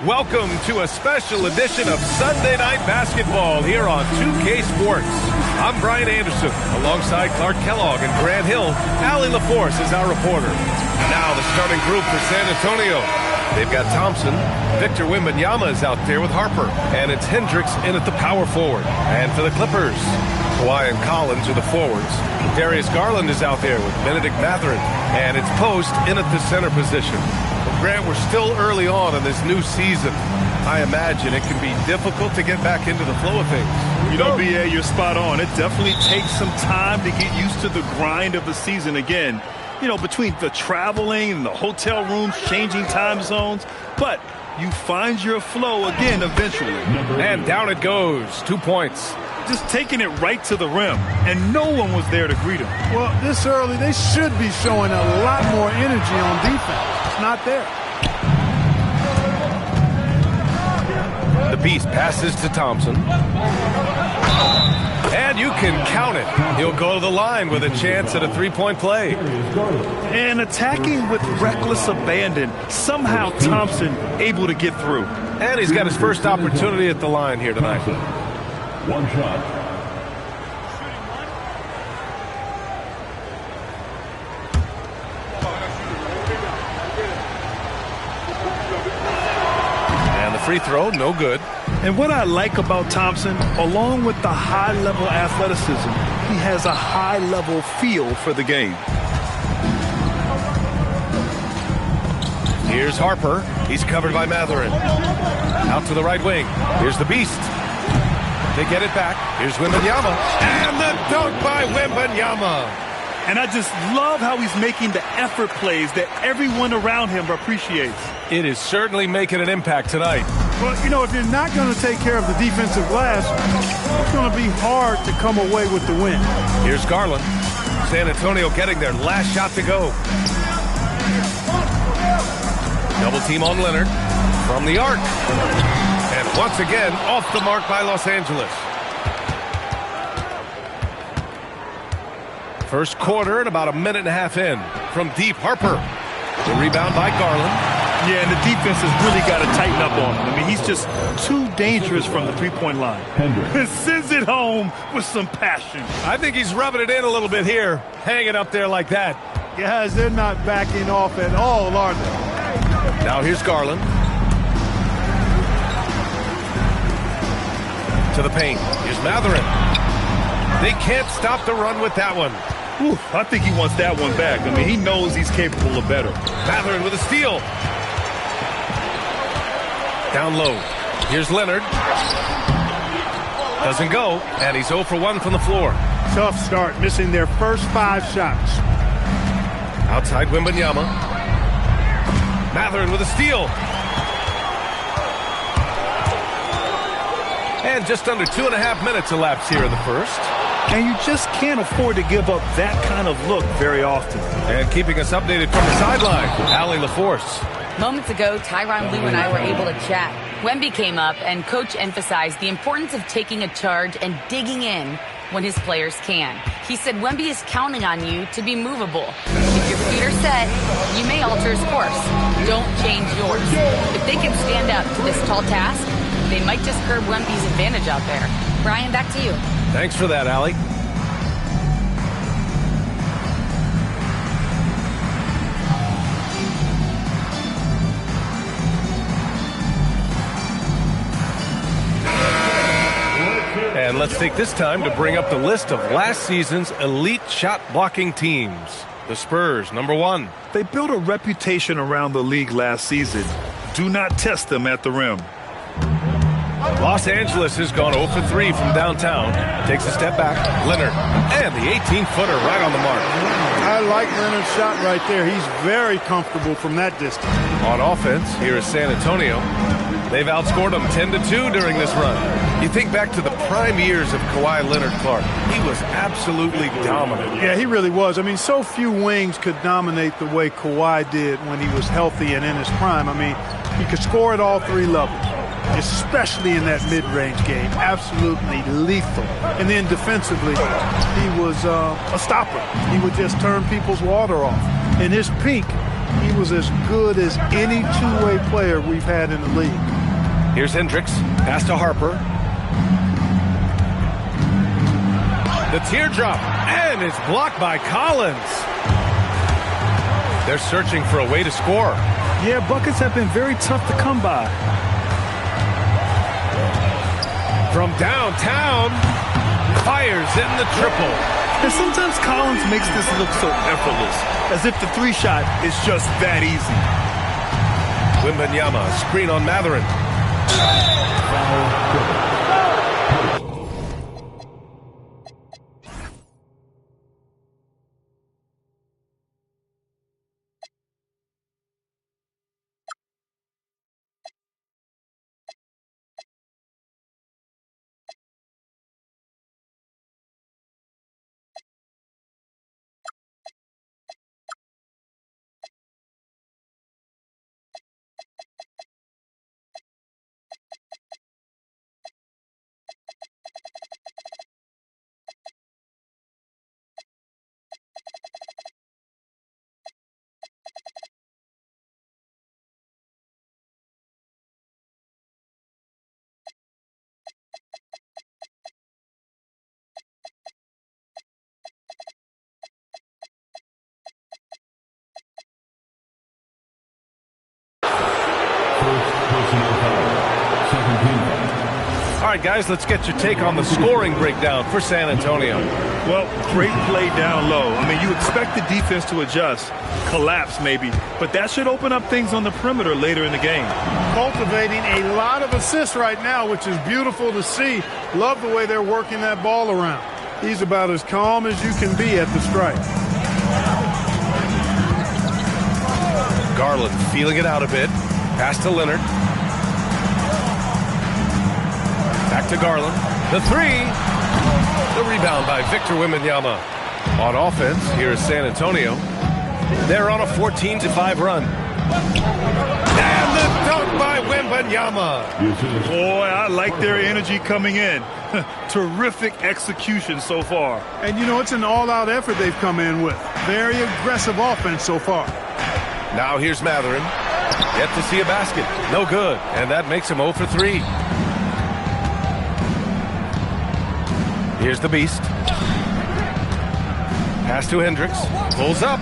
Welcome to a special edition of Sunday Night Basketball here on 2K Sports. I'm Brian Anderson, alongside Clark Kellogg and Grant Hill. Allie LaForce is our reporter. Now the starting group for San Antonio. They've got Thompson. Victor Wembanyama is out there with Harper. And it's Hendricks in at the power forward. And for the Clippers, Kawhi and Collins are the forwards. Darius Garland is out there with Benedict Mathurin. And it's Post in at the center position. Well, Grant, we're still early on in this new season. I imagine it can be difficult to get back into the flow of things. You know, B.A., you're spot on. It definitely takes some time to get used to the grind of the season again. You know, between the traveling and the hotel rooms, changing time zones. But you find your flow again eventually. And down it goes. 2 points. Just taking it right to the rim, and no one was there to greet him. Well, this early, they should be showing a lot more energy on defense. It's not there. The Beast passes to Thompson. And you can count it. He'll go to the line with a chance at a three-point play. And attacking with reckless abandon. Somehow Thompson able to get through. And he's got his first opportunity at the line here tonight. One shot. And the free throw, no good. And what I like about Thompson, along with the high-level athleticism, he has a high-level feel for the game. Here's Harper. He's covered by Mathurin. Out to the right wing. Here's the Beast. They get it back. Here's Wembanyama. And the dunk by Wembanyama. And I just love how he's making the effort plays that everyone around him appreciates. It is certainly making an impact tonight. Well, you know, if you're not going to take care of the defensive glass, it's going to be hard to come away with the win. Here's Garland. San Antonio getting their last shot to go. Double team on Leonard from the arc. And once again, off the mark by Los Angeles. First quarter and about a minute and a half in. From deep, Harper. The rebound by Garland. Yeah, and the defense has really got to tighten up on him. I mean, he's just too dangerous from the three-point line. And sends it home with some passion. I think he's rubbing it in a little bit here. Hanging up there like that. Guys, they're not backing off at all, are they? Now here's Garland. To the paint. Here's Mathurin. They can't stop the run with that one. Whew, I think he wants that one back. I mean, he knows he's capable of better. Mathurin with a steal. Down low. Here's Leonard. Doesn't go, and he's 0 for 1 from the floor. Tough start, missing their first 5 shots. Outside Wembanyama. Mathurin with a steal. And just under 2.5 minutes elapsed here in the first. And you just can't afford to give up that kind of look very often. And keeping us updated from the sideline, Allie LaForce. Moments ago, Tyronn Lue and I were able to chat. Wemby came up, and Coach emphasized the importance of taking a charge and digging in when his players can. He said Wemby is counting on you to be movable. If your feet are set, you may alter his course. Don't change yours. If they can stand up to this tall task, they might just curb Wemby's advantage out there. Brian, back to you. Thanks for that, Allie. And let's take this time to bring up the list of last season's elite shot blocking teams. The Spurs, number 1. They built a reputation around the league last season. Do not test them at the rim. Los Angeles has gone 0 for 3 from downtown. Takes a step back. Leonard. And the 18-footer right on the mark. I like Leonard's shot right there. He's very comfortable from that distance. On offense, here is San Antonio. They've outscored them 10-2 during this run. You think back to the prime years of Kawhi Leonard, Clark. He was absolutely dominant. Yeah, he really was. I mean, so few wings could dominate the way Kawhi did when he was healthy and in his prime. I mean, he could score at all 3 levels, especially in that mid-range game. Absolutely lethal. And then defensively, he was a stopper. He would just turn people's water off. In his peak, he was as good as any two-way player we've had in the league. Here's Hendricks. Pass to Harper. The teardrop. And it's blocked by Collins. They're searching for a way to score. Yeah, buckets have been very tough to come by. From downtown, fires in the triple. And sometimes Collins makes this look so effortless, as if the three-shot is just that easy. Wembanyama, screen on Mathurin. All right, guys, let's get your take on the scoring breakdown for San Antonio. Well, great play down low. I mean, you expect the defense to adjust, collapse maybe, but that should open up things on the perimeter later in the game. Cultivating a lot of assists right now, which is beautiful to see. Love the way they're working that ball around. He's about as calm as you can be at the strike. Garland feeling it out a bit. Pass to Leonard. Back to Garland. The three. The rebound by Victor Wembanyama. On offense, here is San Antonio. They're on a 14-5 run. And the dunk by Wembanyama. Boy, I like their energy coming in. Terrific execution so far. And, you know, it's an all-out effort they've come in with. Very aggressive offense so far. Now here's Mathurin. Yet to see a basket. No good. And that makes him 0 for 3. Here's the Beast. Pass to Hendricks. Pulls up.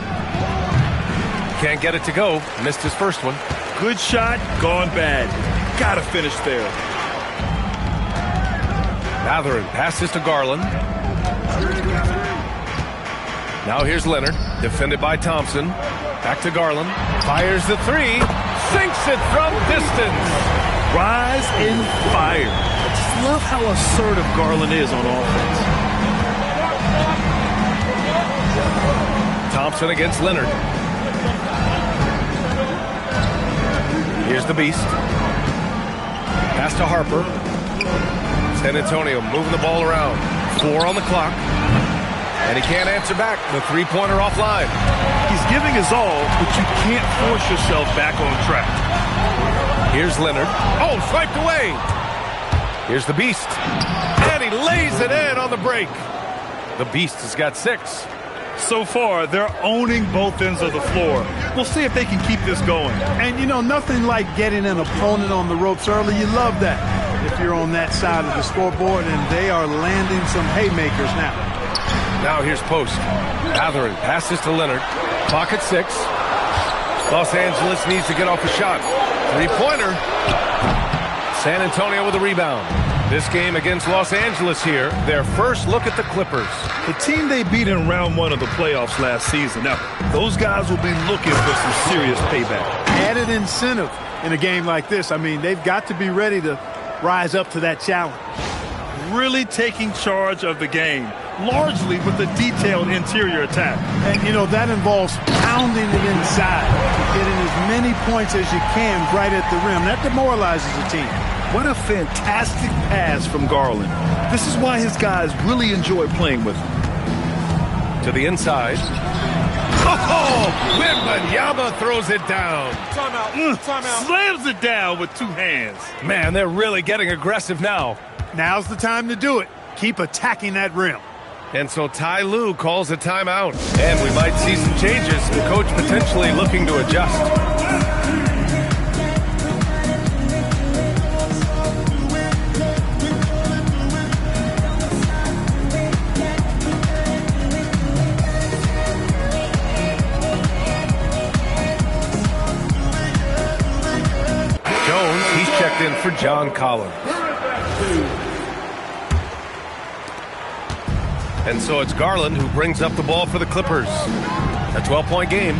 Can't get it to go. Missed his first one. Good shot, gone bad. Gotta finish there. Mathurin passes to Garland. Now here's Leonard. Defended by Thompson. Back to Garland. Fires the three. Sinks it from distance. Rise and fire. I just love how assertive Garland is on offense. Thompson against Leonard. Here's the Beast. Pass to Harper. San Antonio moving the ball around. 4 on the clock. And he can't answer back. The three-pointer offline. He's giving his all, but you can't force yourself back on track. Here's Leonard. Oh, swiped away. Here's the Beast. And he lays it in on the break. The Beast has got 6. So far, they're owning both ends of the floor. We'll see if they can keep this going. And, you know, nothing like getting an opponent on the ropes early. You love that if you're on that side of the scoreboard, and they are landing some haymakers now. Now here's Post. Mathurin passes to Leonard. Clock at 6. Los Angeles needs to get off a shot. Three-pointer. San Antonio with a rebound. This game against Los Angeles here, their first look at the Clippers. The team they beat in round 1 of the playoffs last season. Now, those guys will be looking for some serious payback. Added incentive in a game like this. I mean, they've got to be ready to rise up to that challenge. Really taking charge of the game, largely with a detailed interior attack. And, you know, that involves pounding it inside, getting as many points as you can right at the rim. That demoralizes the team. What a fantastic pass from Garland. This is why his guys really enjoy playing with him. To the inside. Oh, Wembanyama throws it down. Timeout. Slams it down with 2 hands. Man, they're really getting aggressive now. Now's the time to do it. Keep attacking that rim. And so Ty Lue calls a timeout. And we might see some changes. The coach potentially looking to adjust. in for John Collins. And so it's Garland who brings up the ball for the Clippers. A 12-point game.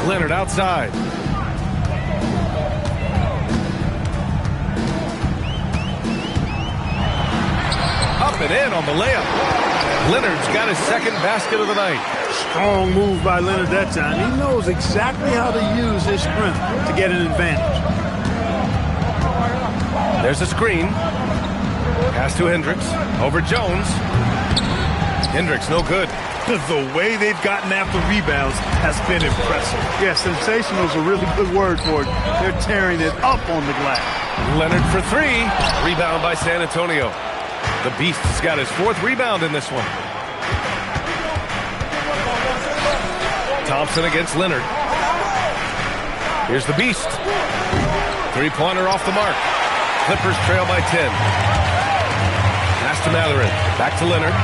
Leonard outside. Up and in on the layup. Leonard's got his second basket of the night. Strong move by Leonard that time. He knows exactly how to use his strength to get an advantage. There's a screen. Pass to Hendricks. Over Jones. Hendricks no good. The way they've gotten after rebounds has been impressive. Yeah, sensational is a really good word for it. They're tearing it up on the glass. Leonard for three. Rebound by San Antonio. The Beast has got his fourth rebound in this one. Thompson against Leonard. Here's the Beast. Three-pointer off the mark. Clippers trail by 10. Pass to Mathurin. Back to Leonard.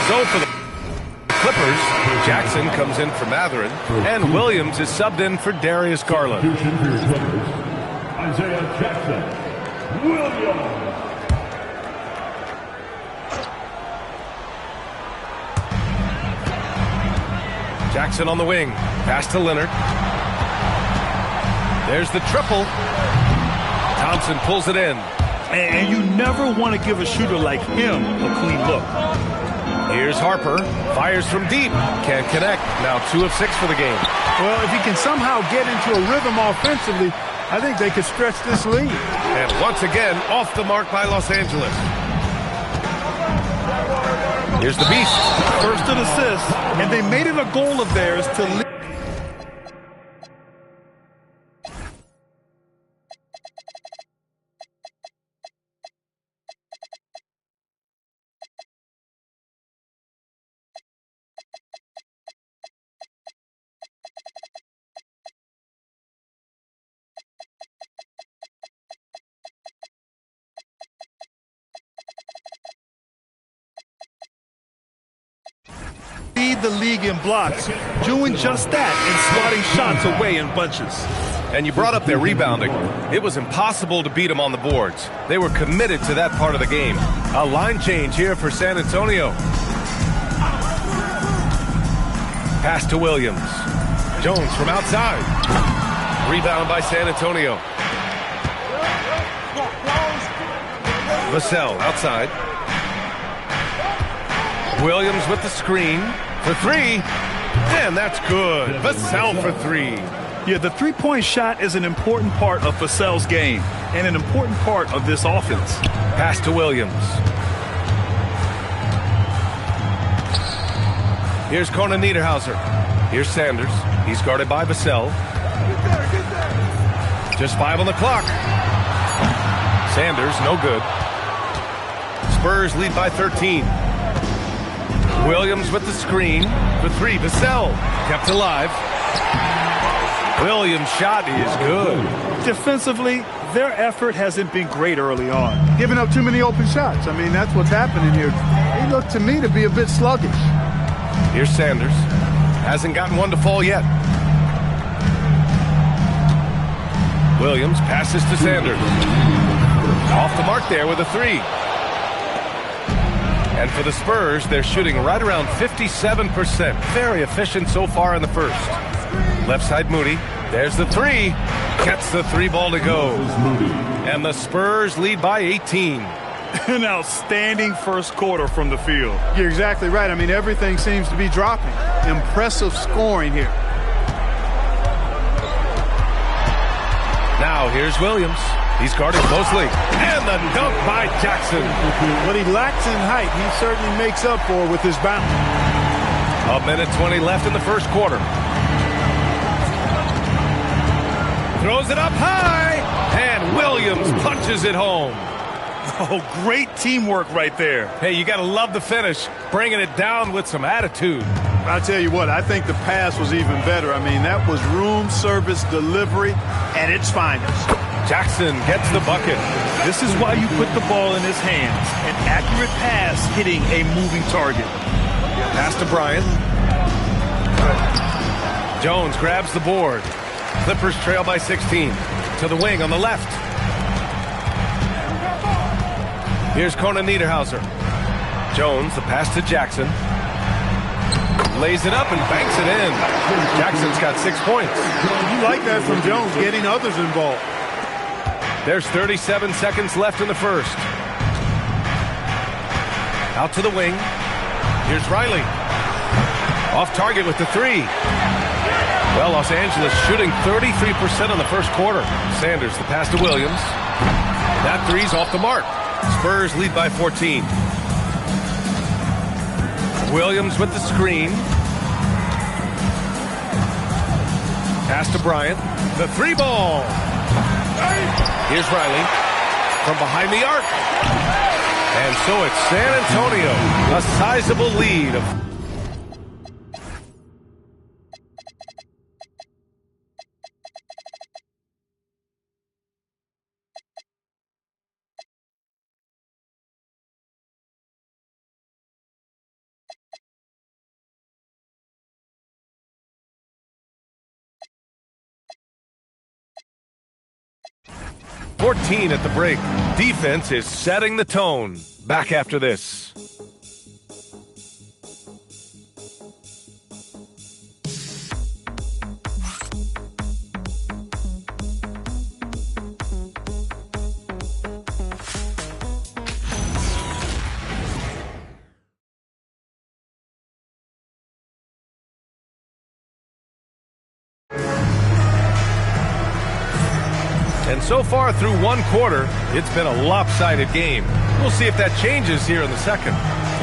So for the Clippers, Jackson comes in for Mathurin, and Williams is subbed in for Darius Garland. Isaiah Jackson. Williams. Jackson on the wing. Pass to Leonard. There's the triple. Thompson pulls it in. And you never want to give a shooter like him a clean look. Here's Harper. Fires from deep. Can't connect. Now 2 of 6 for the game. Well, if he can somehow get into a rhythm offensively, I think they could stretch this lead. And once again, off the mark by Los Angeles. Here's the Beast. First an assist, and they made it a goal of theirs to lead. The league in blocks, doing just that and swatting shots away in bunches. And you brought up their rebounding. It was impossible to beat them on the boards. They were committed to that part of the game. A line change here for San Antonio. Pass to Williams. Jones from outside. Rebound by San Antonio. Vassell outside. Williams with the screen. For three, and that's good. Vassell for three. Yeah, the three-point shot is an important part of Vassell's game and an important part of this offense. Pass to Williams. Here's Conan Niederhauser. Here's Sanders. He's guarded by Vassell. Just 5 on the clock. Sanders, no good. Spurs lead by 13. Williams with the screen for three. Vassell kept alive. Williams' shot is good. Defensively, their effort hasn't been great early on. Giving up too many open shots. I mean, that's what's happening here. They look to me to be a bit sluggish. Here's Sanders. Hasn't gotten one to fall yet. Williams passes to Sanders. Off the mark there with a three. And for the Spurs, they're shooting right around 57%. Very efficient so far in the first. Left side Moody. There's the three. Gets the three ball to go. And the Spurs lead by 18. An outstanding first quarter from the field. You're exactly right. I mean, everything seems to be dropping. Impressive scoring here. Now here's Williams. He's guarded closely. And the dunk by Jackson. What he lacks in height, he certainly makes up for with his bounce. 1:20 left in the first quarter. Throws it up high. And Williams punches it home. Oh, great teamwork right there. Hey, you got to love the finish. Bringing it down with some attitude. I'll tell you what, I think the pass was even better. I mean, that was room service delivery at its finest. Jackson gets the bucket. This is why you put the ball in his hands. An accurate pass hitting a moving target. Pass to Bryant. Jones grabs the board. Clippers trail by 16. To the wing on the left. Here's Conan Niederhauser. Jones, the pass to Jackson. Lays it up and banks it in. Jackson's got 6 points. You like that from Jones, getting others involved. There's 37 seconds left in the first. Out to the wing. Here's Riley. Off target with the three. Well, Los Angeles shooting 33% in the first quarter. Sanders, the pass to Williams. That three's off the mark. Spurs lead by 14. Williams with the screen. Pass to Bryant. The three ball. Here's Riley from behind the arc. And so it's San Antonio. A sizable lead of 14 at the break. Defense is setting the tone. Back after this. And so far through one quarter, it's been a lopsided game. We'll see if that changes here in the second.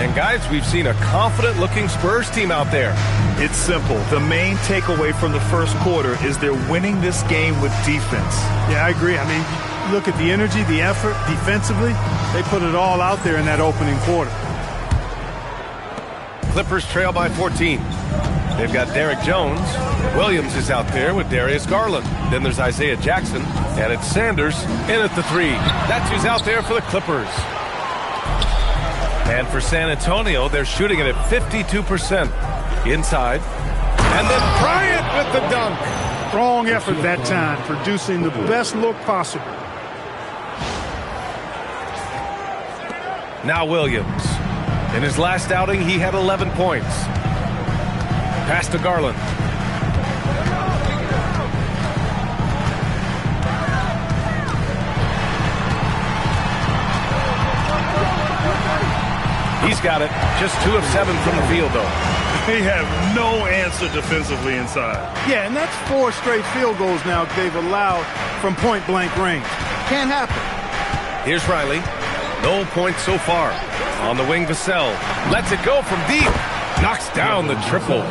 And guys, we've seen a confident-looking Spurs team out there. It's simple. The main takeaway from the first quarter is they're winning this game with defense. Yeah, I agree. I mean, look at the energy, the effort defensively. They put it all out there in that opening quarter. Clippers trail by 14. They've got Derek Jones. Williams is out there with Darius Garland. Then there's Isaiah Jackson. And it's Sanders in at the three. That's who's out there for the Clippers. And for San Antonio, they're shooting it at 52%. Inside. And then Bryant with the dunk. Strong effort that time, producing the best look possible. Now Williams. In his last outing, he had 11 points. Pass to Garland. He's got it. Just 2 of 7 from the field, though. They have no answer defensively inside. Yeah, and that's 4 straight field goals now they've allowed from point-blank range. Can't happen. Here's Riley. No points so far. On the wing, Vassell lets it go from deep. Knocks down the triple.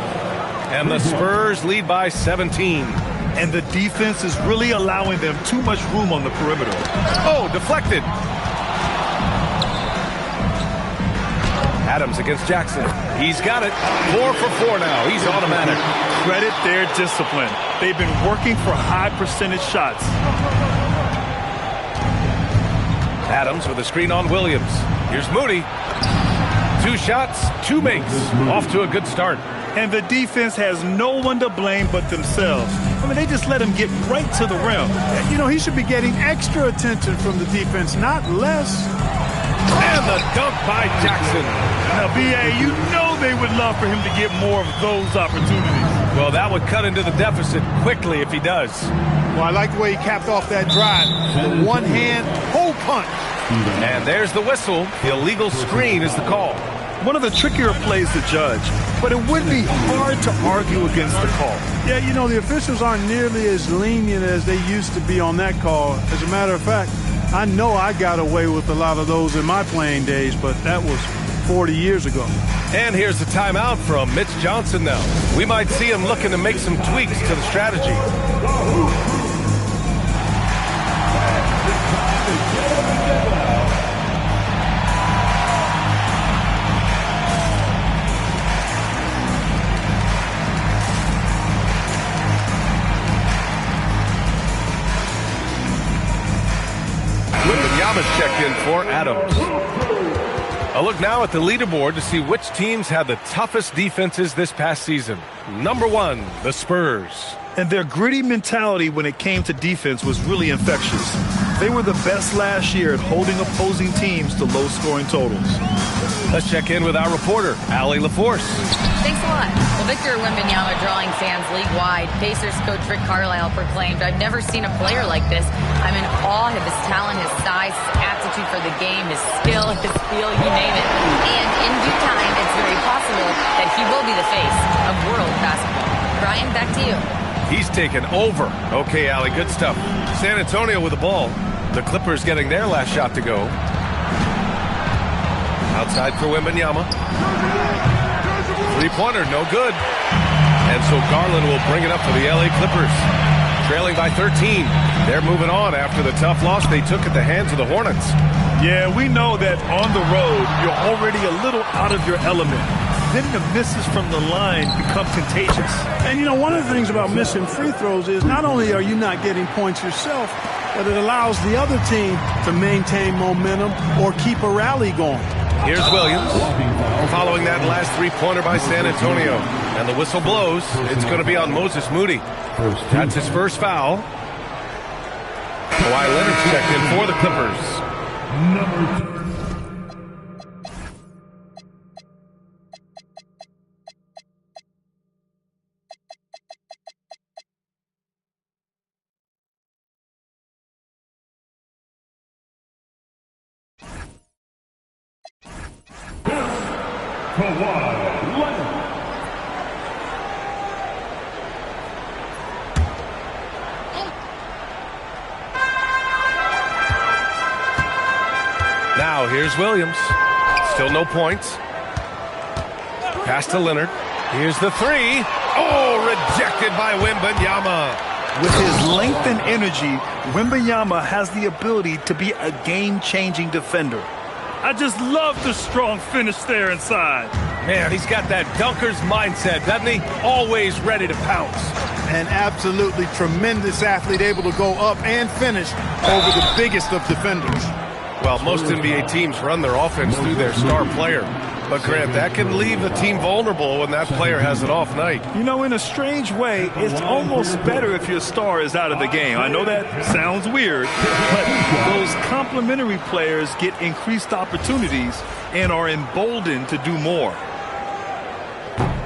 And the Spurs lead by 17. And the defense is really allowing them too much room on the perimeter. Oh, deflected. Adams against Jackson. He's got it. 4 for 4 now. He's automatic. Credit their discipline. They've been working for high percentage shots. Adams with a screen on Williams. Here's Moody. 2 shots, 2 makes. Off to a good start. And the defense has no one to blame but themselves. I mean, they just let him get right to the rim. You know, he should be getting extra attention from the defense, not less. And the dunk by Jackson. Now, B.A., you know they would love for him to get more of those opportunities. Well, that would cut into the deficit quickly if he does. Well, I like the way he capped off that drive. One hand, whole punch. And there's the whistle. The illegal screen is the call. One of the trickier plays to judge, but it would be hard to argue against the call. Yeah, you know, the officials aren't nearly as lenient as they used to be on that call. As a matter of fact, I know I got away with a lot of those in my playing days, but that was 40 years ago. And here's the timeout from Mitch Johnson now. We might see him looking to make some tweaks to the strategy. Thomas checked in for Adams. A look now at the leaderboard to see which teams had the toughest defenses this past season. Number 1, the Spurs. And their gritty mentality when it came to defense was really infectious. They were the best last year at holding opposing teams to low-scoring totals. Let's check in with our reporter, Allie LaForce. Thanks a lot. Well, Victor Wembanyama drawing fans league-wide. Pacers coach Rick Carlisle proclaimed, "I've never seen a player like this. I'm in awe of his talent, his size, his aptitude for the game, his skill, his feel, you name it. And in due time, it's very possible that he will be the face of world basketball." Brian, back to you. He's taken over. Okay, Allie, good stuff. San Antonio with the ball. The Clippers getting their last shot to go. Outside for Wembanyama. Three-pointer, no good. And so Garland will bring it up for the LA Clippers. Trailing by 13. They're moving on after the tough loss they took at the hands of the Hornets. Yeah, we know that on the road, you're already a little out of your element. Then the misses from the line become contagious. And, you know, one of the things about missing free throws is not only are you not getting points yourself, but it allows the other team to maintain momentum or keep a rally going. Here's Williams, following that last three-pointer by San Antonio. And the whistle blows. It's going to be on Moses Moody. That's his first foul. Kawhi Leonard's checked in for the Clippers. Number 2. Kawhi Leonard. Now here's Williams. Still no points. Pass to Leonard. Here's the three. Oh, rejected by Wembanyama. With his length and energy, Wembanyama has the ability to be a game-changing defender. I just love the strong finish there inside. Man, he's got that dunker's mindset, doesn't he? Always ready to pounce. An absolutely tremendous athlete, able to go up and finish over the biggest of defenders. Well, most NBA teams run their offense through their star player. But, Grant, that can leave the team vulnerable when that player has an off night. You know, in a strange way, it's almost better if your star is out of the game. I know that sounds weird, but those complementary players get increased opportunities and are emboldened to do more.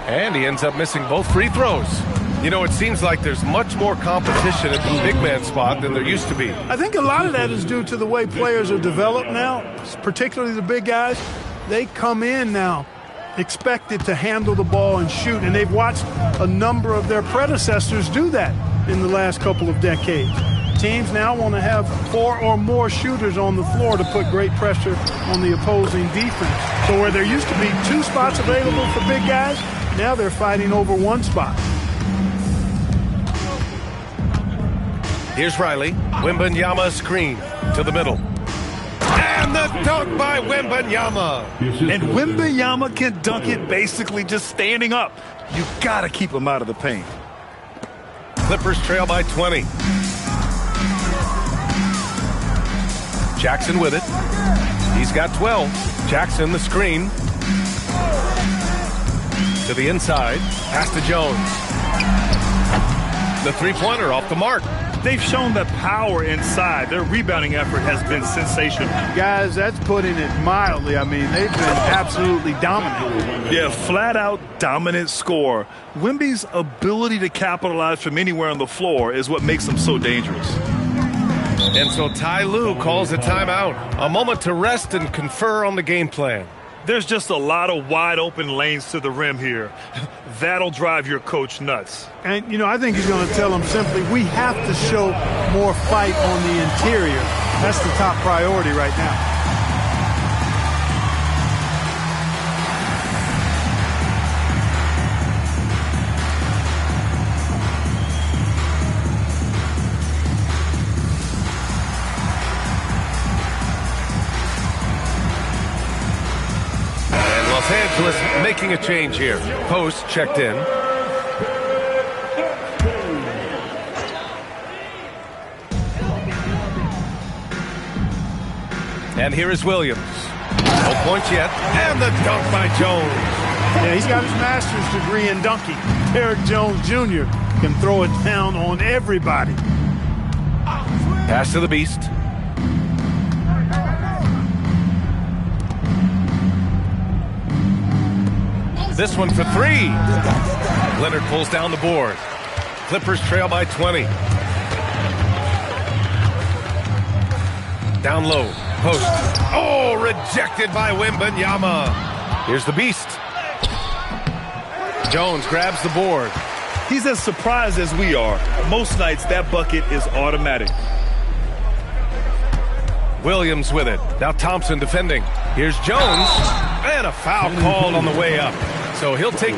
And he ends up missing both free throws. You know, it seems like there's much more competition at the big man spot than there used to be. I think a lot of that is due to the way players are developed now, particularly the big guys. They come in now expected to handle the ball and shoot, and they've watched a number of their predecessors do that in the last couple of decades. Teams now want to have 4 or more shooters on the floor to put great pressure on the opposing defense. So where there used to be 2 spots available for big guys, now they're fighting over 1 spot. Here's Riley. Wembanyama screen to the middle. And the dunk by Wembanyama. And Wembanyama can dunk it basically just standing up. You got to keep him out of the paint. Clippers trail by 20. Jackson with it. He's got 12. Jackson the screen. To the inside. Pass to Jones. The three-pointer off the mark. They've shown the power inside. Their rebounding effort has been sensational. Guys, that's putting it mildly. I mean, they've been absolutely dominant. Yeah, flat-out dominant score. Wemby's ability to capitalize from anywhere on the floor is what makes him so dangerous. And so Ty Lue calls a timeout. A moment to rest and confer on the game plan. There's just a lot of wide-open lanes to the rim here. That'll drive your coach nuts. And, you know, I think he's going to tell them simply, we have to show more fight on the interior. That's the top priority right now. Los Angeles making a change here. Post checked in. And here is Williams. No points yet. And the dunk by Jones. Yeah, he's got his master's degree in dunking. Derrick Jones Jr. can throw it down on everybody. Pass to the Beast. This one for three. Leonard pulls down the board. Clippers trail by 20. Down low. Post. Oh, rejected by Wembanyama. Here's the Beast. Jones grabs the board. He's as surprised as we are. Most nights, that bucket is automatic. Williams with it. Now Thompson defending. Here's Jones. And a foul called on the way up. So he'll take...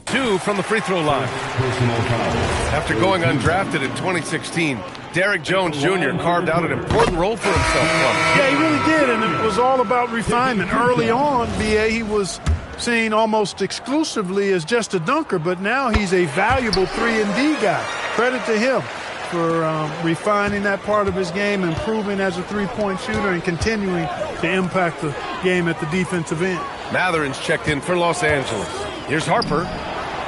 two from the free throw line. After going undrafted in 2016, Derrick Jones Jr. carved out an important role for himself. Yeah, he really did, and it was all about refinement. Early on, B.A., he was seen almost exclusively as just a dunker, but now he's a valuable 3-and-D guy. Credit to him for refining that part of his game, improving as a three-point shooter, and continuing to impact the game at the defensive end. Matherin's checked in for Los Angeles. Here's Harper.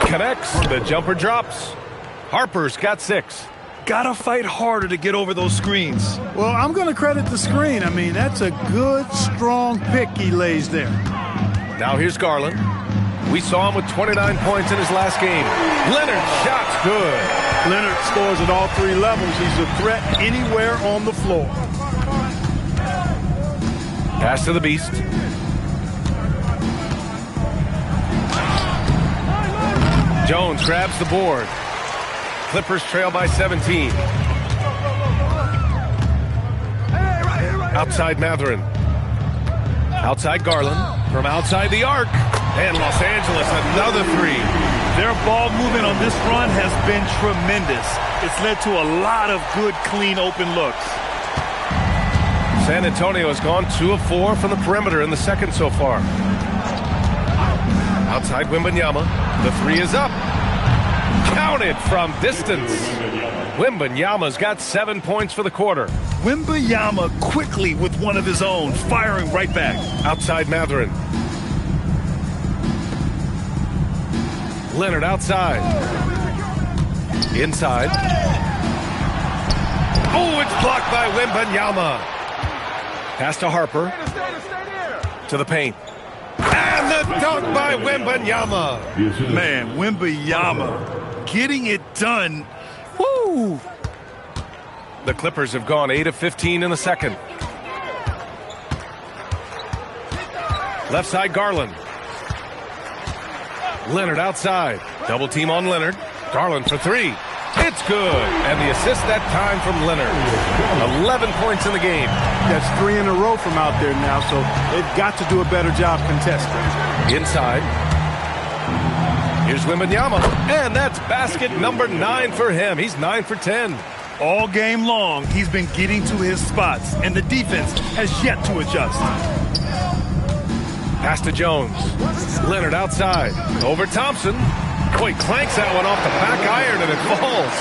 Connects. The jumper drops. Harper's got 6. Gotta fight harder to get over those screens. Well, I'm going to credit the screen. I mean, that's a good, strong pick he lays there. Now here's Garland. We saw him with 29 points in his last game. Leonard shot's good. Leonard scores at all 3 levels. He's a threat anywhere on the floor. Pass to the Beast. Jones grabs the board. Clippers trail by 17. Outside Matherin. Outside Garland. From outside the arc. And Los Angeles, another 3. Their ball movement on this run has been tremendous. It's led to a lot of good, clean, open looks. San Antonio has gone 2 of 4 from the perimeter in the second so far. Outside Wembanyama. The 3 is up. Counted from distance. Wembanyama's got 7 points for the quarter. Wembanyama quickly with one of his own, firing right back. Outside Matherin. Leonard outside. Inside. Oh, it's blocked by Wembanyama. Pass to Harper. To the paint. And the dunk by Wembanyama. Man, Wembanyama getting it done. Woo! The Clippers have gone 8 of 15 in the second. Left side Garland. Leonard outside. Double team on Leonard. Garland for 3. It's good. And the assist that time from Leonard. 11 points in the game. That's 3 in a row from out there now, so they've got to do a better job contesting. Inside. Here's Wembanyama. And that's basket number 9 for him. He's 9 for 10. All game long, he's been getting to his spots, and the defense has yet to adjust. Pass to Jones. Leonard outside. Over Thompson. Oh, he clanks that one off the back iron and it falls.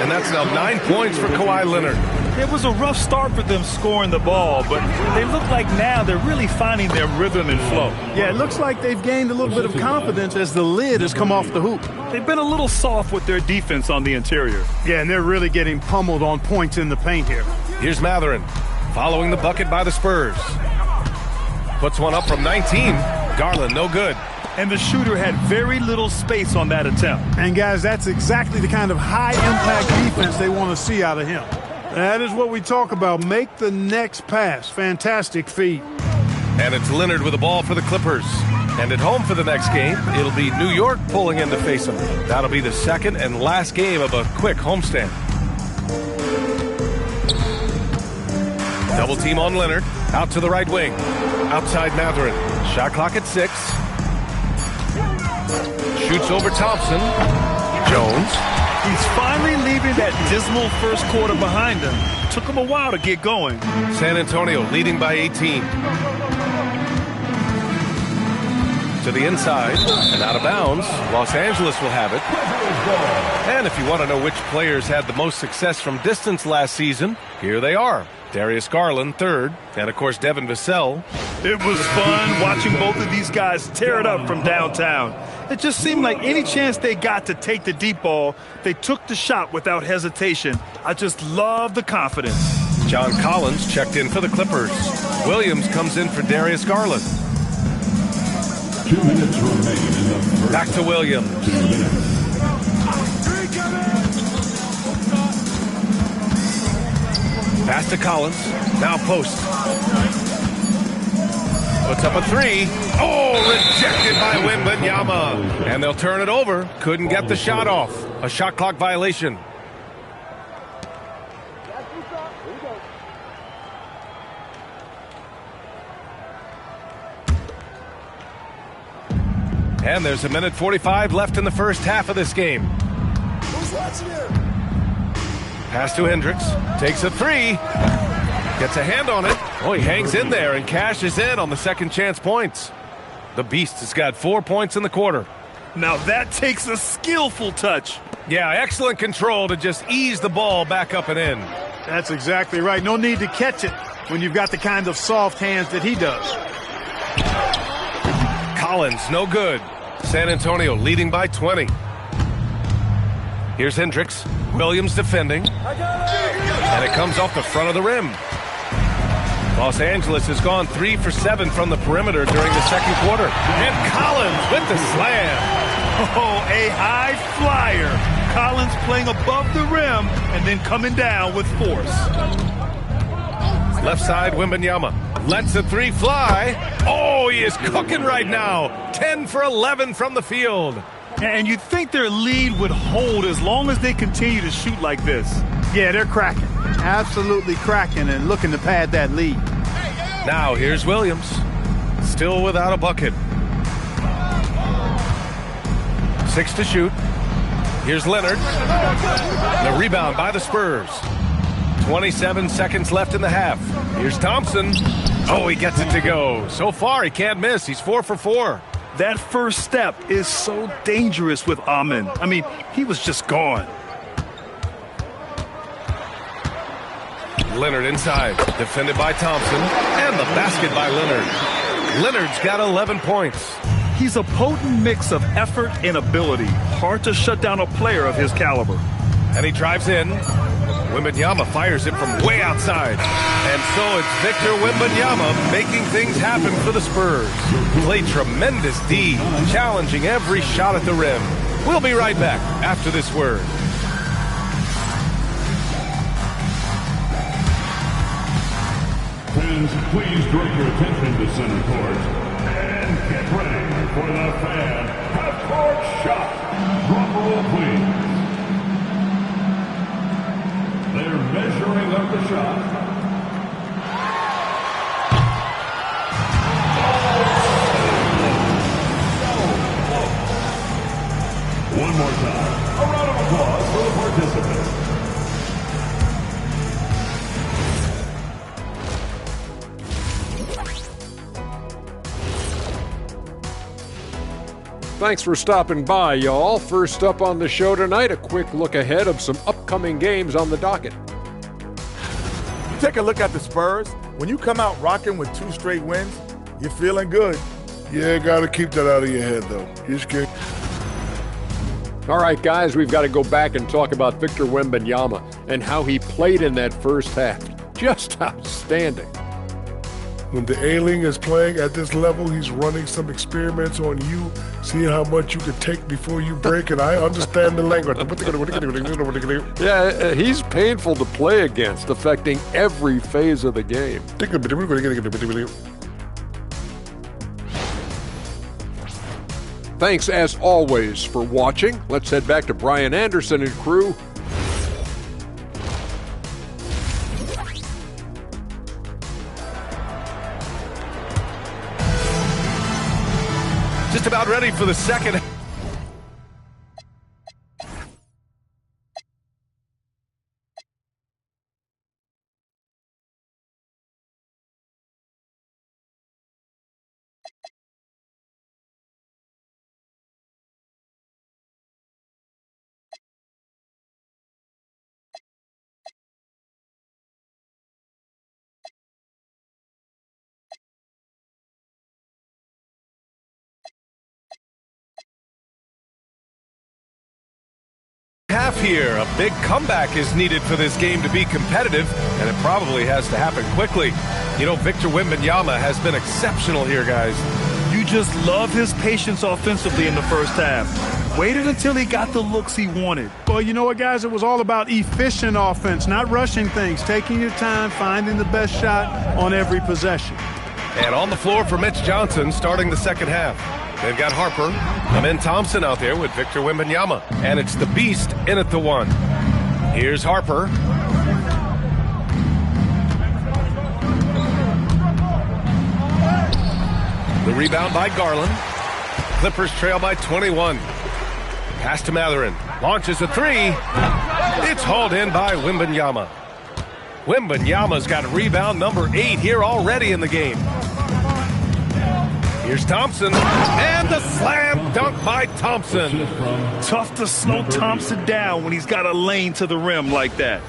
And that's now 9 points for Kawhi Leonard. It was a rough start for them scoring the ball, but they look like now they're really finding their rhythm and flow. Yeah, it looks like they've gained a little bit of confidence as the lid has come off the hoop. They've been a little soft with their defense on the interior. Yeah, and they're really getting pummeled on points in the paint here. Here's Matherin, following the bucket by the Spurs. Puts one up from 19. Garland, no good. And the shooter had very little space on that attempt. And, guys, that's exactly the kind of high-impact defense they want to see out of him. That is what we talk about. Make the next pass. Fantastic feed. And it's Leonard with the ball for the Clippers. And at home for the next game, it'll be New York pulling in to face them. That'll be the second and last game of a quick homestand. Double team on Leonard. Out to the right wing. Outside Matherin. Shot clock at 6. Shoots over Thompson. Jones. He's finally leaving that dismal first quarter behind him. Took him a while to get going. San Antonio leading by 18. To the inside and out of bounds. Los Angeles will have it. And if you want to know which players had the most success from distance last season, here they are. Darius Garland, third, and of course Devin Vassell. It was fun watching both of these guys tear it up from downtown. It just seemed like any chance they got to take the deep ball, they took the shot without hesitation. I just love the confidence. John Collins checked in for the Clippers. Williams comes in for Darius Garland. 2 minutes remain in the first. Back to Williams. 2 minutes. Pass to Collins. Now post. Puts up a three. Oh, rejected by Wembanyama. And they'll turn it over. Couldn't get the shot off. A shot clock violation. And there's 1:45 left in the first half of this game. Who's watching here? Pass to Hendricks. Takes a three. Gets a hand on it. Oh, he hangs in there and cashes in on the second chance points. The Beast has got 4 points in the quarter. Now that takes a skillful touch. Yeah, excellent control to just ease the ball back up and in. That's exactly right. No need to catch it when you've got the kind of soft hands that he does. Collins, no good. San Antonio leading by 20. Here's Hendricks. Williams defending. And it comes off the front of the rim. Los Angeles has gone 3 for 7 from the perimeter during the second quarter. And Collins with the slam. Oh, a high flyer. Collins playing above the rim and then coming down with force. Left side, Wembanyama lets the three fly. Oh, he is cooking right now. 10 for 11 from the field. And you'd think their lead would hold as long as they continue to shoot like this. Yeah, they're cracking. Absolutely cracking and looking to pad that lead. Now here's Williams. Still without a bucket. 6 to shoot. Here's Leonard. The rebound by the Spurs. 27 seconds left in the half. Here's Thompson. Oh, he gets it to go. So far, he can't miss. He's 4 for 4. That first step is so dangerous with Amin. I mean, he was just gone. Leonard inside, defended by Thompson, and the basket by Leonard. Leonard's got 11 points. He's a potent mix of effort and ability. Hard to shut down a player of his caliber. And he drives in. Wembanyama fires it from way outside. And so it's Victor Wembanyama making things happen for the Spurs. Played tremendous D, challenging every shot at the rim. We'll be right back after this word. Fans, please direct your attention to center court. And get ready for the fan half-court shot. Drum roll, please. They're measuring up the shot. One more time. A round of applause for the participants. Thanks for stopping by, y'all. First up on the show tonight, a quick look ahead of some upcoming games on the docket. Take a look at the Spurs. When you come out rocking with 2 straight wins, you're feeling good. Yeah, got to keep that out of your head, though. You just can't. All right, guys, we've got to go back and talk about Victor Wembanyama and how he played in that first half. Just outstanding. When the alien is playing at this level, he's running some experiments on you, seeing how much you can take before you break, and I understand the language. Yeah, he's painful to play against, affecting every phase of the game. Thanks, as always, for watching. Let's head back to Brian Anderson and crew. Just about ready for the second Half here. A big comeback is needed for this game to be competitive, and it probably has to happen quickly. You know, Victor Wembanyama has been exceptional here, guys. You just love his patience offensively in the first half. Waited until he got the looks he wanted. Well, you know what, guys? It was all about efficient offense, not rushing things, taking your time, finding the best shot on every possession. And on the floor for Mitch Johnson starting the second half. They've got Harper, Amen Thompson out there with Victor Wembanyama. And it's the Beast in at the one. Here's Harper. The rebound by Garland. Clippers trail by 21. Pass to Matherin. Launches a three. It's hauled in by Wembanyama. Wembanyama's got rebound number 8 here already in the game. Here's Thompson, and the slam dunk by Thompson. Tough to slow Thompson down when he's got a lane to the rim like that.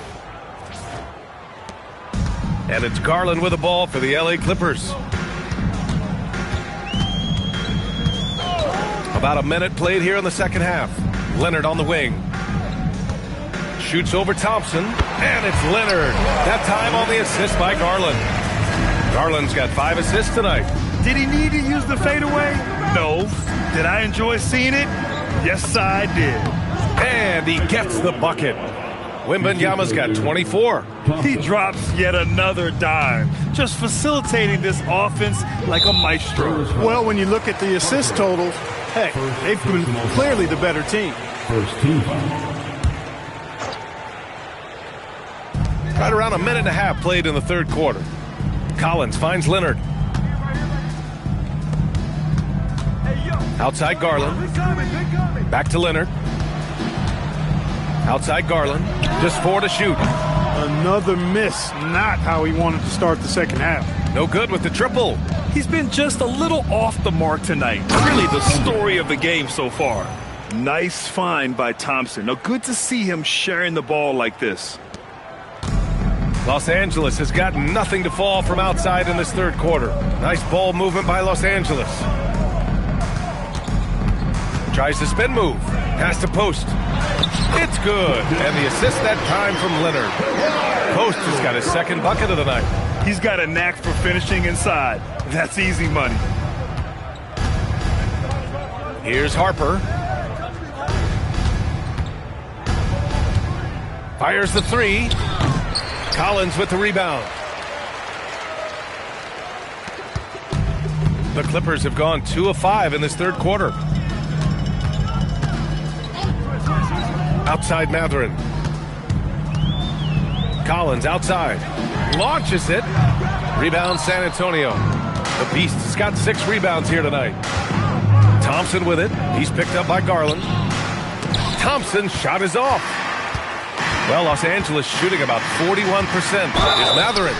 And it's Garland with the ball for the LA Clippers. About a minute played here in the second half. Leonard on the wing. Shoots over Thompson, and it's Leonard. That time on the assist by Garland. Garland's got 5 assists tonight. Did he need to use the fadeaway? No. Did I enjoy seeing it? Yes, I did. And he gets the bucket. Wembanyama's got 24. He drops yet another dime, just facilitating this offense like a maestro. Well, when you look at the assist totals, hey, they've been clearly the better team. First team foul. Right around a minute and a half played in the third quarter. Collins finds Leonard. Outside Garland. Back to Leonard. Outside Garland. Just 4 to shoot. Another miss. Not how he wanted to start the second half. No good with the triple. He's been just a little off the mark tonight. Really the story of the game so far. Nice find by Thompson. Now good to see him sharing the ball like this. Los Angeles has got nothing to fall from outside in this third quarter. Nice ball movement by Los Angeles. Tries the spin move. Pass to Post. It's good. And the assist that time from Leonard. Post has got his second bucket of the night. He's got a knack for finishing inside. That's easy money. Here's Harper. Fires the three. Collins with the rebound. The Clippers have gone 2 of 5 in this third quarter. Outside Matherin. Collins outside. Launches it. Rebound San Antonio. The Beast has got 6 rebounds here tonight. Thompson with it. He's picked up by Garland. Thompson's shot is off. Well, Los Angeles shooting about 41%. Is Matherin.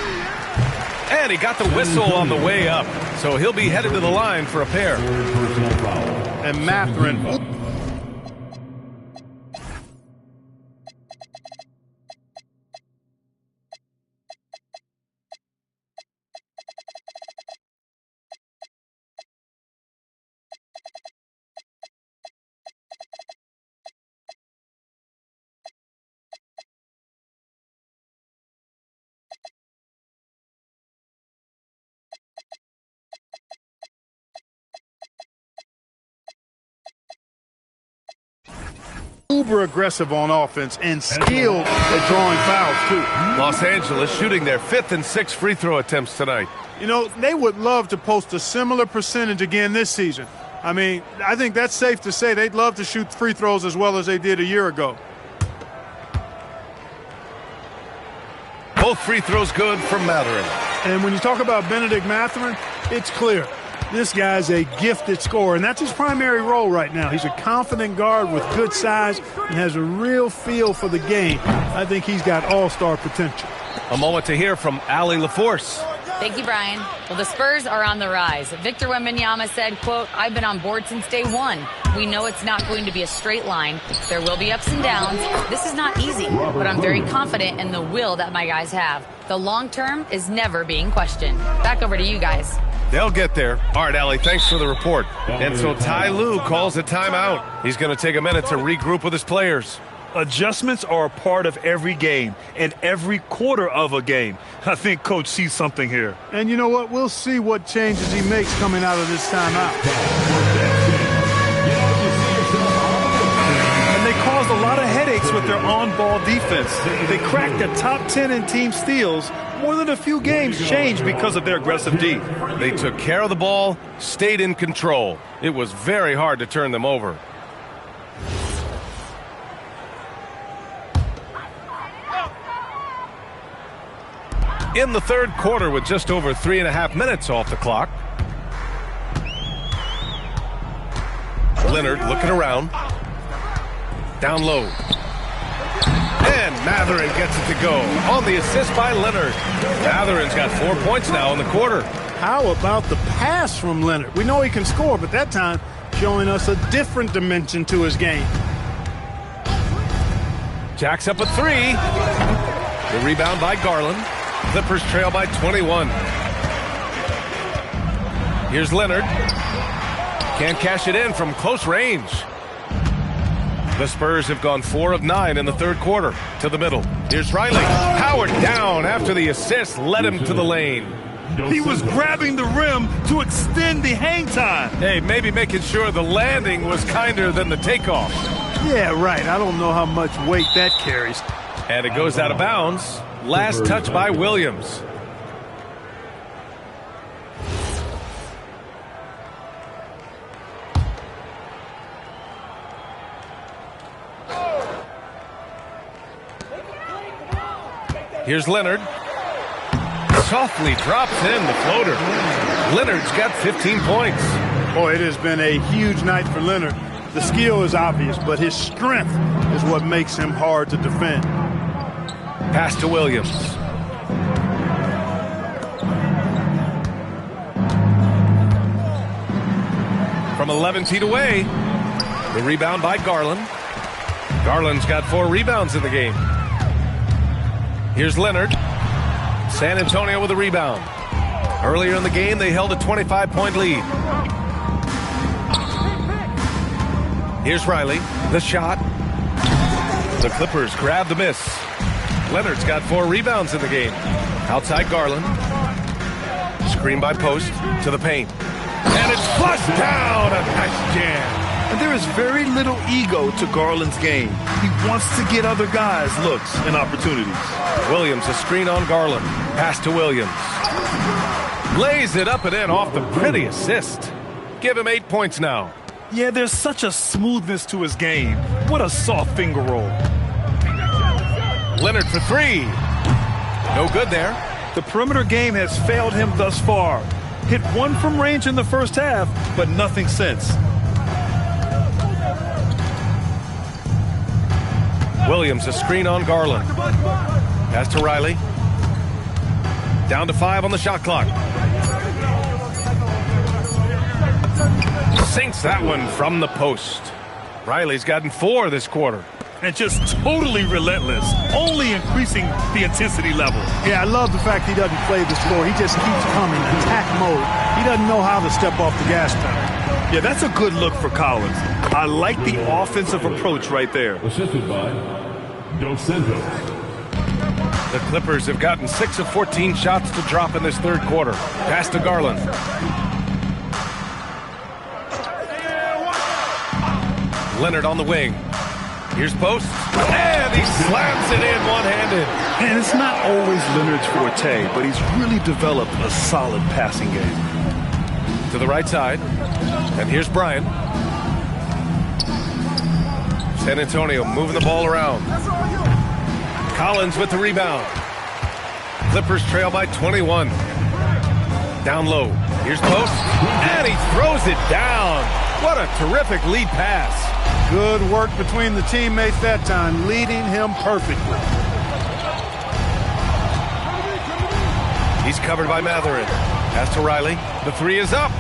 And he got the whistle on the way up. So he'll be headed to the line for a pair. And Matherin. Uber aggressive on offense and skilled at drawing fouls, too. Los Angeles shooting their 5th and 6th free throw attempts tonight. You know, they would love to post a similar percentage again this season. I mean, I think that's safe to say they'd love to shoot free throws as well as they did a year ago. Both free throws good from Matherin. And when you talk about Benedict Matherin, it's clear. This guy's a gifted scorer, and that's his primary role right now. He's a confident guard with good size and has a real feel for the game. I think he's got all-star potential. A moment to hear from Allie LaForce. Thank you, Brian. Well, the Spurs are on the rise. Victor Wembanyama said, quote, "I've been on board since day one. We know it's not going to be a straight line. There will be ups and downs. This is not easy, but I'm very confident in the will that my guys have. The long term is never being questioned." Back over to you guys. They'll get there. All right, Allie, thanks for the report. And so Ty Lue calls a timeout. He's going to take a minute to regroup with his players. Adjustments are a part of every game and every quarter of a game. I think Coach sees something here. And you know what? We'll see what changes he makes coming out of this timeout. And they caused a lot of headaches with their on-ball defense. They cracked the top 10 in team steals. More than a few games changed because of their aggressive D. They took care of the ball, stayed in control. It was very hard to turn them over. In the third quarter with just over 3.5 minutes off the clock. Leonard looking around. Down low. And Matherin gets it to go. On the assist by Leonard. Matherin's got 4 points now in the quarter. How about the pass from Leonard? We know he can score, but that time showing us a different dimension to his game. Jacks up a 3. The rebound by Garland. Clippers trail by 21. Here's Leonard. Can't cash it in from close range. The Spurs have gone 4 of 9 in the third quarter. To the middle. Here's Riley. Howard down after the assist led him to the lane. He was grabbing the rim to extend the hang time. Hey, maybe making sure the landing was kinder than the takeoff. Yeah, right. I don't know how much weight that carries. And it goes out of bounds. Last touch by Williams. Here's Leonard. Softly drops in the floater. Leonard's got 15 points. Boy, it has been a huge night for Leonard. The skill is obvious, but his strength is what makes him hard to defend. Pass to Williams. From 11 feet away. The rebound by Garland. Garland's got 4 rebounds in the game. Here's Leonard. San Antonio with a rebound. Earlier in the game, they held a 25-point lead. Here's Riley. The shot. The Clippers grab the miss. Leonard's got 4 rebounds in the game. Outside Garland. Screen by Post to the paint. And it's flushed down. A nice jam. And there is very little ego to Garland's game. He wants to get other guys looks and opportunities. Williams, a screen on Garland. Pass to Williams. Lays it up and in off the pretty assist. Give him 8 points now. Yeah, there's such a smoothness to his game. What a soft finger roll. Leonard for 3. No good there. The perimeter game has failed him thus far. Hit 1 from range in the first half, but nothing since. Williams, a screen on Garland. Pass to Riley. Down to 5 on the shot clock. Sinks that one from the post. Riley's gotten 4 this quarter. And just totally relentless, only increasing the intensity level. Yeah, I love the fact he doesn't play the score. He just keeps coming, attack mode. He doesn't know how to step off the gas pedal. Yeah, that's a good look for Collins. I like the offensive approach right there. Assisted by Dos Santos. The Clippers have gotten 6 of 14 shots to drop in this third quarter. Pass to Garland. Leonard on the wing. Here's Post. And he slams it in one-handed. And it's not always Leonard's forte, but he's really developed a solid passing game. To the right side. And here's Bryant. San Antonio moving the ball around. Collins with the rebound. Clippers trail by 21. Down low. Here's Post. And he throws it down. What a terrific lead pass. Good work between the teammates that time, leading him perfectly. He's covered by Matherin. Pass to Riley. The 3 is up.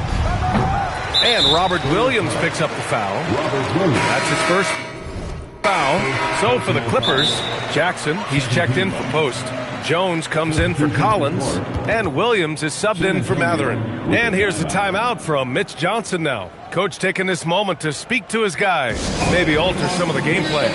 And Robert Williams picks up the foul. That's his first foul. So for the Clippers, Jackson, he's checked in for Post. Jones comes in for Collins. And Williams is subbed in for Matherin. And here's the timeout from Mitch Johnson now. Coach taking this moment to speak to his guys. Maybe alter some of the gameplay.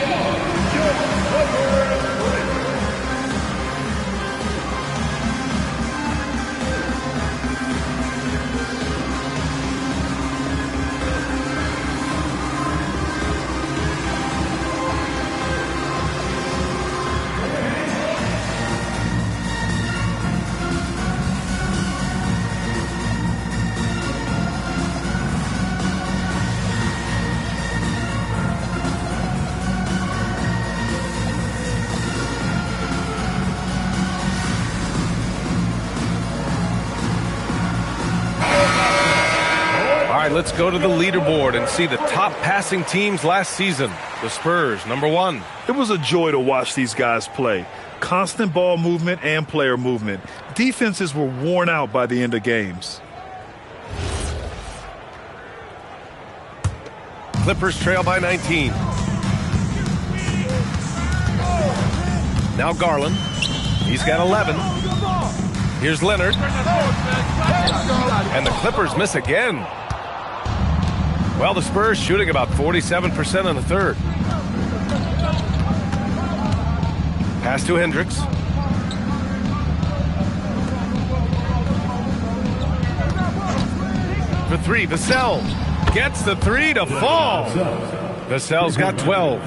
Let's go to the leaderboard and see the top passing teams last season. The Spurs, #1. It was a joy to watch these guys play. Constant ball movement and player movement. Defenses were worn out by the end of games. Clippers trail by 19. Now Garland. He's got 11. Here's Leonard. And the Clippers miss again. Well, the Spurs shooting about 47% in the third. Pass to Hendricks. For three, Vassell gets the three to fall. Vassell's got 12.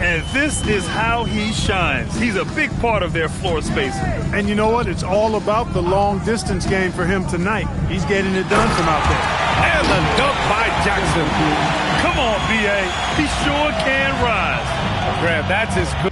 And this is how he shines. He's a big part of their floor spacing. And you know what? It's all about the long distance game for him tonight. He's getting it done from out there. And the dunk by Jackson. Come on, B.A. He sure can rise. Grant, that's his good.